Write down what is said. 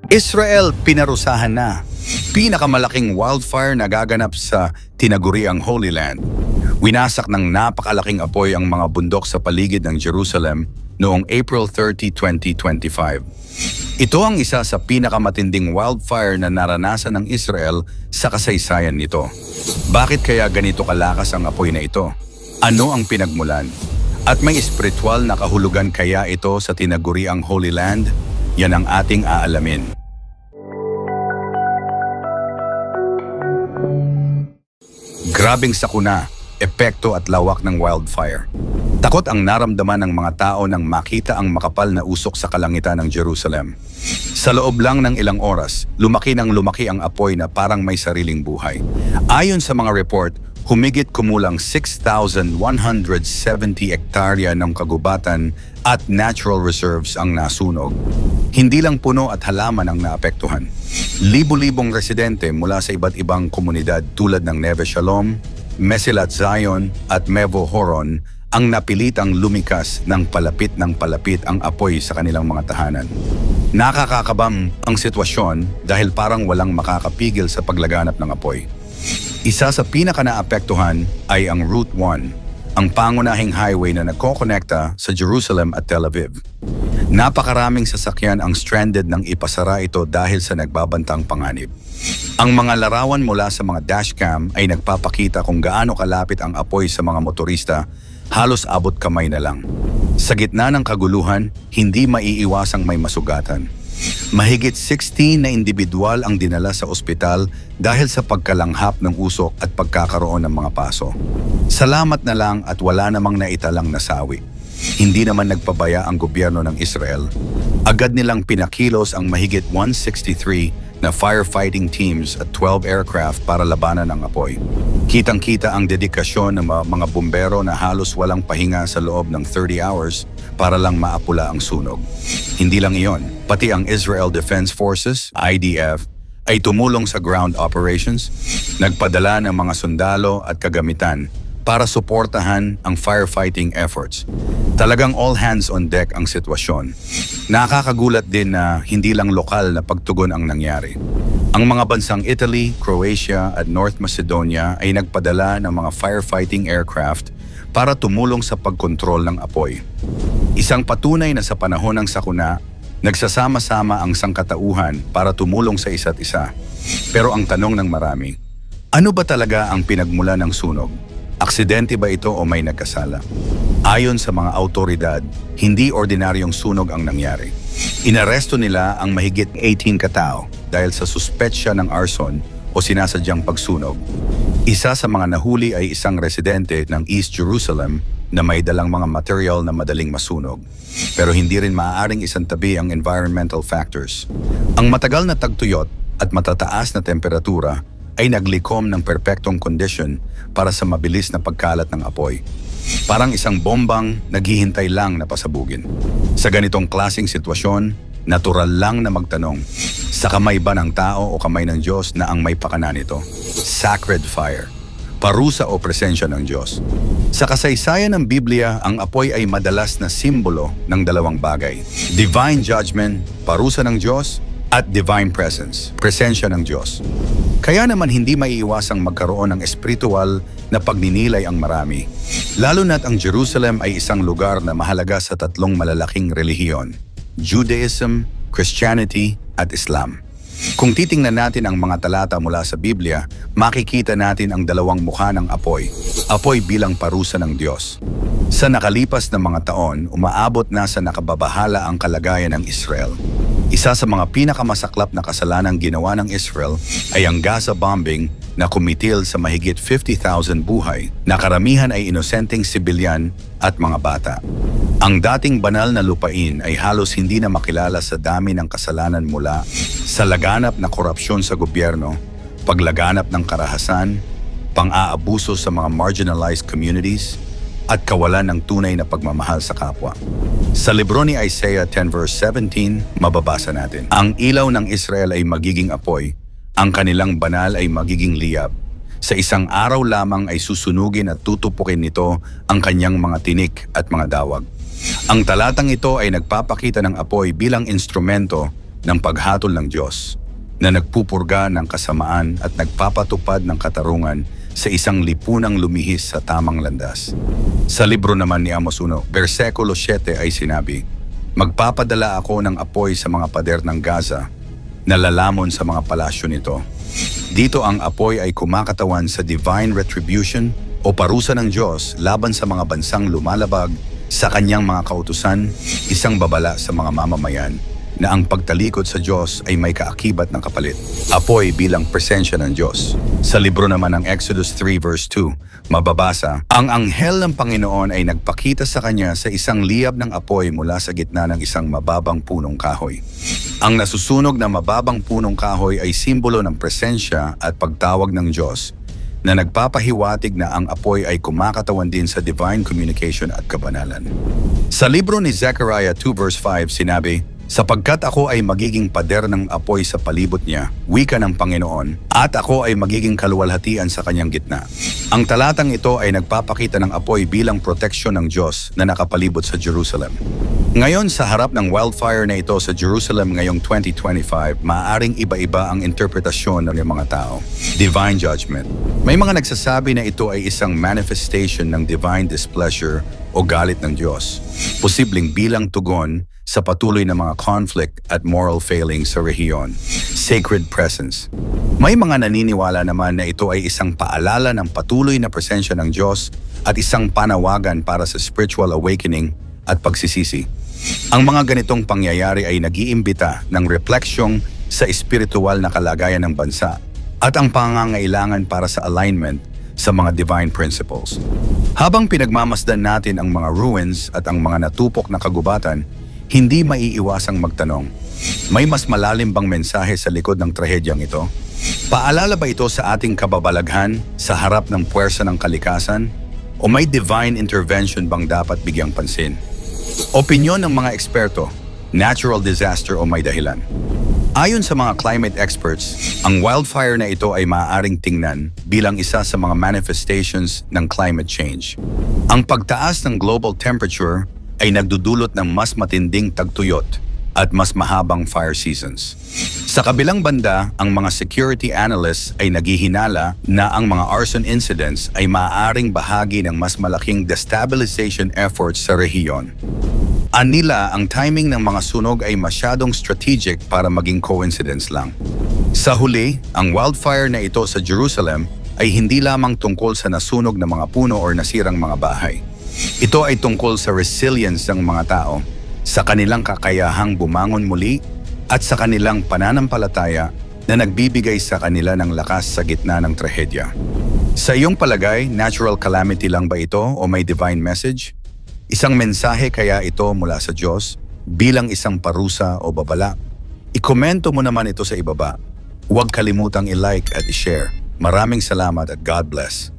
Israel pinarusahan na. Pinakamalaking wildfire na gaganap sa tinaguriang Holy Land. Winasak ng napakalaking apoy ang mga bundok sa paligid ng Jerusalem noong April 30, 2025. Ito ang isa sa pinakamatinding wildfire na naranasan ng Israel sa kasaysayan nito. Bakit kaya ganito kalakas ang apoy na ito? Ano ang pinagmulan? At may espiritual na kahulugan kaya ito sa tinaguriang Holy Land? Yan ang ating aalamin. Grabing sakuna, epekto at lawak ng wildfire. Takot ang naramdaman ng mga tao nang makita ang makapal na usok sa kalangitan ng Jerusalem. Sa loob lang ng ilang oras, lumaki ang apoy na parang may sariling buhay. Ayon sa mga report, humigit kumulang 6,170 hektarya ng kagubatan at natural reserves ang nasunog. Hindi lang puno at halaman ang naapektuhan. Libo-libong residente mula sa iba't ibang komunidad tulad ng Neve Shalom, Mesilat Zion at Mevo Horon ang napilitang lumikas ng palapit ang apoy sa kanilang mga tahanan. Nakakakabang ang sitwasyon dahil parang walang makakapigil sa paglaganap ng apoy. Isa sa pinaka-naapektuhan ay ang Route 1, ang pangunahing highway na nagkokonekta sa Jerusalem at Tel Aviv. Napakaraming sasakyan ang stranded nang ipasara ito dahil sa nagbabantang panganib. Ang mga larawan mula sa mga dashcam ay nagpapakita kung gaano kalapit ang apoy sa mga motorista, halos abot kamay na lang. Sa gitna ng kaguluhan, hindi maiiwasang may masugatan. Mahigit 16 na individual ang dinala sa ospital dahil sa pagkalanghap ng usok at pagkakaroon ng mga paso. Salamat na lang at wala namang naitalang nasawi. Hindi naman nagpabaya ang gobyerno ng Israel. Agad nilang pinakilos ang mahigit 163 na firefighting teams at 12 aircraft para labanan ang apoy. Kitang-kita ang dedikasyon ng mga bumbero na halos walang pahinga sa loob ng 30 hours para lang maapula ang sunog. Hindi lang iyon, pati ang Israel Defense Forces, IDF, ay tumulong sa ground operations, nagpadala ng mga sundalo at kagamitan para suportahan ang firefighting efforts. Talagang all hands on deck ang sitwasyon. Nakakagulat din na hindi lang lokal na pagtugon ang nangyari. Ang mga bansang Italy, Croatia at North Macedonia ay nagpadala ng mga firefighting aircraft para tumulong sa pagkontrol ng apoy. Isang patunay na sa panahon ng sakuna, nagsasama-sama ang sangkatauhan para tumulong sa isa't isa. Pero ang tanong ng marami, ano ba talaga ang pinagmula ng sunog? Aksidente ba ito o may nagkasala? Ayon sa mga autoridad, hindi ordinaryong sunog ang nangyari. Inaresto nila ang mahigit 18 katao dahil sa suspetsya ng arson o sinasadyang pagsunog. Isa sa mga nahuli ay isang residente ng East Jerusalem na may dalang mga material na madaling masunog. Pero hindi rin maaaring isantabi ang environmental factors. Ang matagal na tagtuyot at matataas na temperatura ay naglikom ng perpektong kondisyon para sa mabilis na pagkalat ng apoy. Parang isang bombang naghihintay lang na pasabugin. Sa ganitong klaseng sitwasyon, natural lang na magtanong, sa kamay ba ng tao o kamay ng Diyos na ang may pakana nito? Sacred fire, parusa o presensya ng Diyos. Sa kasaysayan ng Biblia, ang apoy ay madalas na simbolo ng dalawang bagay. Divine judgment, parusa ng Diyos, at divine presence, presensya ng Diyos. Kaya naman hindi maiiwasang magkaroon ng espiritual na pagninilay ang marami. Lalo na't ang Jerusalem ay isang lugar na mahalaga sa tatlong malalaking relihiyon, Judaism, Christianity at Islam. Kung titingnan natin ang mga talata mula sa Biblia, makikita natin ang dalawang mukha ng apoy. Apoy bilang parusa ng Diyos. Sa nakalipas na mga taon, umaabot na sa nakababahala ang kalagayan ng Israel. Isa sa mga pinakamasaklap na kasalanang ginawa ng Israel ay ang Gaza bombing na kumitil sa mahigit 50,000 buhay na karamihan ay inosenteng sibilyan at mga bata. Ang dating banal na lupain ay halos hindi na makilala sa dami ng kasalanan mula sa laganap na korupsyon sa gobyerno, paglaganap ng karahasan, pang-aabuso sa mga marginalized communities, at kawalan ng tunay na pagmamahal sa kapwa. Sa libro ni Isaiah 10 verse 17, mababasa natin, ang ilaw ng Israel ay magiging apoy, ang kanilang banal ay magiging liyab. Sa isang araw lamang ay susunugin at tutupukin nito ang kanyang mga tinik at mga dawag. Ang talatang ito ay nagpapakita ng apoy bilang instrumento ng paghatol ng Diyos na nagpupurga ng kasamaan at nagpapatupad ng katarungan sa isang lipunang lumihis sa tamang landas. Sa libro naman ni Amos 1, versikulo 7 ay sinabi, "Magpapadala ako ng apoy sa mga pader ng Gaza na lalamon sa mga palasyo nito." Dito ang apoy ay kumakatawan sa divine retribution o parusa ng Diyos laban sa mga bansang lumalabag sa kanyang mga kautusan, isang babala sa mga mamamayan na ang pagtalikod sa Diyos ay may kaakibat ng kapalit. Apoy bilang presensya ng Diyos. Sa libro naman ng Exodus 3 verse 2, mababasa, "Ang anghel ng Panginoon ay nagpakita sa kanya sa isang liyab ng apoy mula sa gitna ng isang mababang punong kahoy." Ang nasusunog na mababang punong kahoy ay simbolo ng presensya at pagtawag ng Diyos na nagpapahiwatig na ang apoy ay kumakatawan din sa divine communication at kabanalan. Sa libro ni Zechariah 2 verse 5 sinabi, "Sapagkat ako ay magiging pader ng apoy sa palibot niya, wika ng Panginoon, at ako ay magiging kaluwalhatian sa kanyang gitna." Ang talatang ito ay nagpapakita ng apoy bilang proteksyon ng Diyos na nakapalibot sa Jerusalem. Ngayon sa harap ng wildfire na ito sa Jerusalem ngayong 2025, maaaring iba-iba ang interpretasyon ng mga tao. Divine judgment. May mga nagsasabi na ito ay isang manifestation ng divine displeasure o galit ng Diyos, posibleng bilang tugon sa patuloy na mga conflict at moral failings sa rehiyon. Sacred presence. May mga naniniwala naman na ito ay isang paalala ng patuloy na presensya ng Diyos at isang panawagan para sa spiritual awakening at pagsisisi. Ang mga ganitong pangyayari ay nag-iimbita ng refleksyong sa espiritual na kalagayan ng bansa at ang pangangailangan para sa alignment sa mga divine principles. Habang pinagmamasdan natin ang mga ruins at ang mga natupok na kagubatan, hindi maiiwasang magtanong, may mas malalim bang mensahe sa likod ng trahedyang ito? Paalala ba ito sa ating kababalaghan sa harap ng puwersa ng kalikasan? O may divine intervention bang dapat bigyang pansin? Opinyon ng mga eksperto, natural disaster o may dahilan. Ayon sa mga climate experts, ang wildfire na ito ay maaaring tingnan bilang isa sa mga manifestations ng climate change. Ang pagtaas ng global temperature ay nagdudulot ng mas matinding tagtuyot at mas mahabang fire seasons. Sa kabilang banda, ang mga security analysts ay naghihinala na ang mga arson incidents ay maaaring bahagi ng mas malaking destabilization efforts sa rehiyon. Anila, ang timing ng mga sunog ay masyadong strategic para maging coincidence lang. Sa huli, ang wildfire na ito sa Jerusalem ay hindi lamang tungkol sa nasunog na mga puno o nasirang mga bahay. Ito ay tungkol sa resilience ng mga tao, sa kanilang kakayahang bumangon muli at sa kanilang pananampalataya na nagbibigay sa kanila ng lakas sa gitna ng trahedya. Sa iyong palagay, natural calamity lang ba ito o may divine message? Isang mensahe kaya ito mula sa Diyos bilang isang parusa o babala? Ikomento mo naman ito sa ibaba. Huwag kalimutang i-like at i-share. Maraming salamat at God bless.